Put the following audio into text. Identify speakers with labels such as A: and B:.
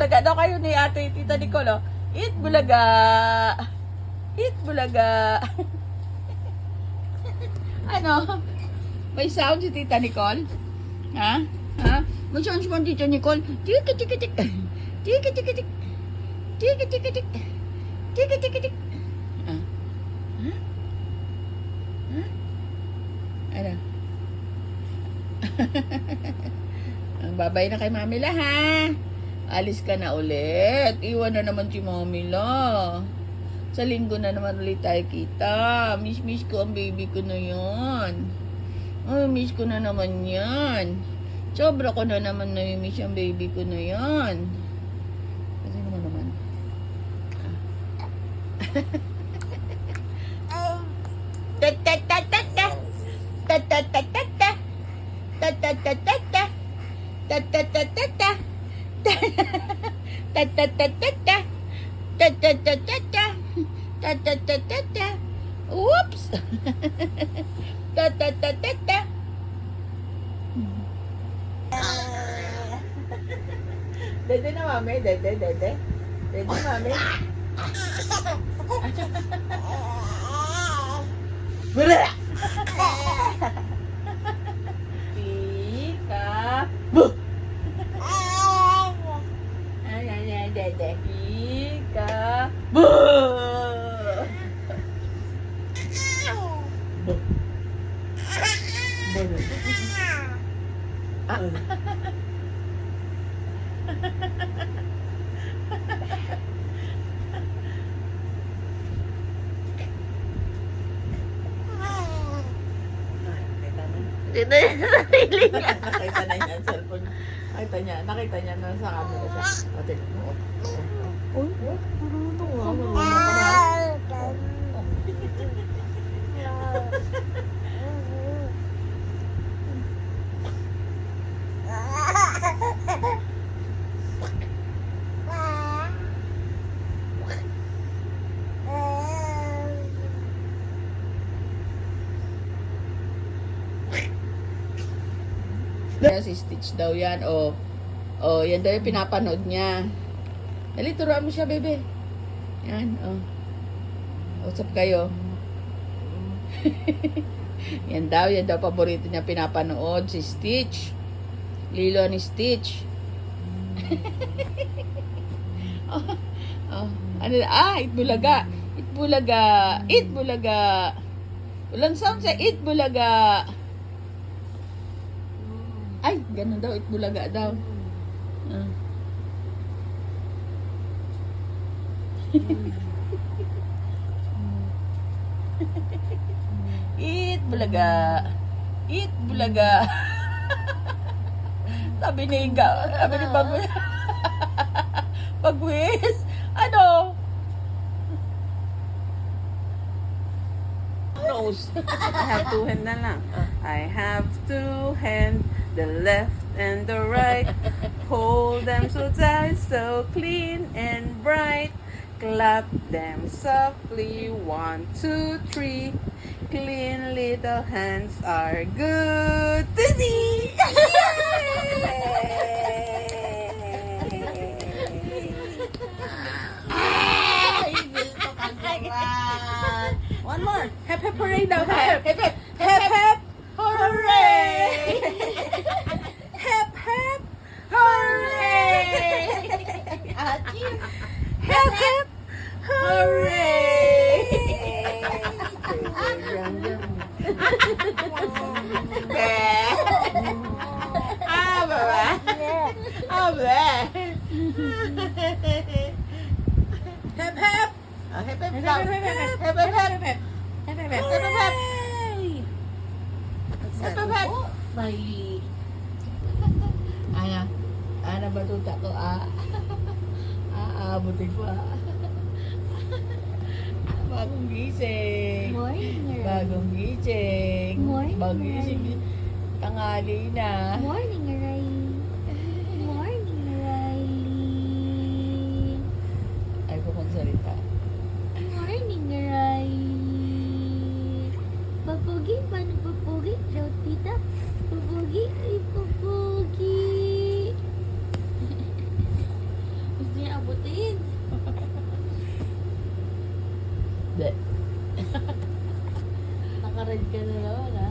A: Bulaga daw kayo ni ate Tita Nicole, oh. Eat bulaga. Eat bulaga. Ano? May sound si Tita Nicole? Ha? Ha? May sound si Tita Nicole? Tiki tiki tik. Tiki tiki tik. Tiki tiki tik. Tiki tiki tik. Ah. Ha? Ha? Ano? Babay na kay Mami La, ha? Alis ka na ulit. Iwan na naman si Mami La. Sa linggo na naman ulit tayo kita. Miss ko ang baby ko na yan. Ay, miss ko na naman yan. Sobra ko na naman na-miss ang baby ko na yan. Kasi naman. Ta-ta-ta-ta-ta. Ta-ta-ta-ta-ta. Ta-ta-ta-ta-ta. Ta-ta-ta-ta-ta. Ta-ta-ta-ta-ta. Ta-ta-ta-ta-ta. Ta-ta-ta-ta-ta. Whoops! Ta-ta-ta-ta-ta. Dede na, Mami. Dede. Dede, Mami. Pika. Ay, Dede. Pika. Dito yung sarili niya. Nakita na niya ang cellphone. Nakita niya na sa camera siya. O, tignan mo. Uy, marunong ka na. Si Stitch daw yan. O, yan daw yung pinapanood niya. Dali, turuan mo siya, bebe. Yan, o. Usap kayo. Yan daw paborito niya pinapanood. Si Stitch. Lilo ni Stitch. Ano, itbulaga. Itbulaga. Itbulaga. Walang sound sa itbulaga. Ay, ganun daw, itbulaga daw. Itbulaga. Itbulaga. Sabi ni Bagwis. Ano? Nose.
B: I have two hands na lang. I have two hands, the left and the right. Hold them so tight, so clean and bright. Clap them softly, 1, 2, 3. Clean little hands are good to see. One more. Hep hep hooray daw. Hep hep hep hep hep hooray. Hep hep hooray. Hep hep hooray. Hep hep.
A: Hep, hep, hep, hep, hep, hep. Ana batuta ko, buti pa. Bagong gising.
C: Morning,
A: Bagong gising.
C: Morning,
A: Bagong gising. Tanghali na.
C: Morning, Aray. Morning, Aray.
A: Ay ko magsalita.
C: Morning, Aray. Papugi, paano papugi? Daw, tita. Papugi, ay papugi. niya abutin.
A: De.
C: Naka-red ka na naman, ha?